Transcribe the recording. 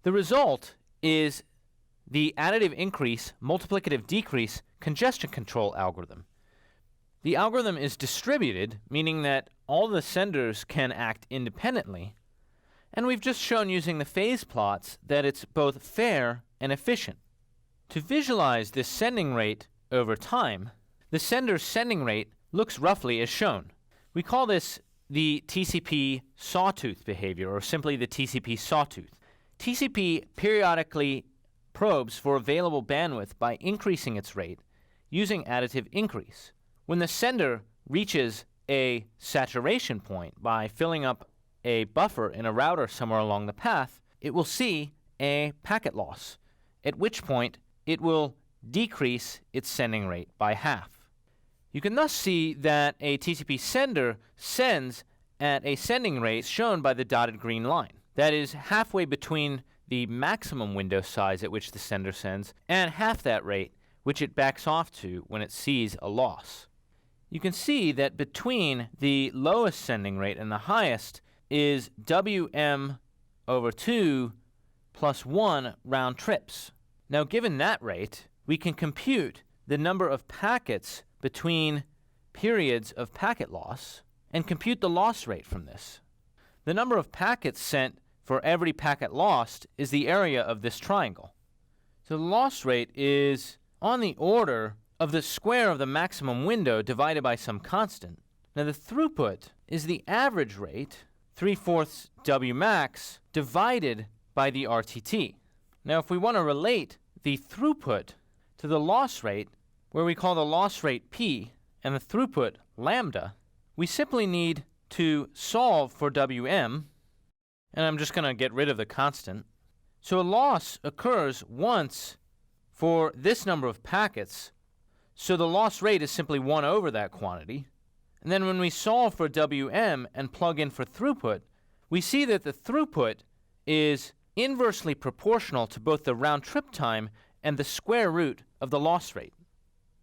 The result is the additive increase, multiplicative decrease congestion control algorithm. The algorithm is distributed, meaning that all the senders can act independently, and we've just shown using the phase plots that it's both fair and efficient. To visualize this sending rate over time, the sender's sending rate looks roughly as shown. We call this the TCP sawtooth behavior, or simply the TCP sawtooth. TCP periodically probes for available bandwidth by increasing its rate using additive increase. When the sender reaches a saturation point by filling up a buffer in a router somewhere along the path, it will see a packet loss, at which point it will decrease its sending rate by half. You can thus see that a TCP sender sends at a sending rate shown by the dotted green line. That is halfway between the maximum window size at which the sender sends and half that rate which it backs off to when it sees a loss. You can see that between the lowest sending rate and the highest is Wm over 2 plus 1 round trips. Now, given that rate, we can compute the number of packets between periods of packet loss and compute the loss rate from this. The number of packets sent for every packet lost is the area of this triangle. So the loss rate is on the order of the square of the maximum window divided by some constant. Now the throughput is the average rate, 3/4 W max, divided by the RTT. Now if we want to relate the throughput to the loss rate, where we call the loss rate P and the throughput lambda, we simply need to solve for Wm, and I'm just going to get rid of the constant. So a loss occurs once for this number of packets, so the loss rate is simply 1 over that quantity. And then when we solve for Wm and plug in for throughput, we see that the throughput is inversely proportional to both the round trip time and the square root of the loss rate.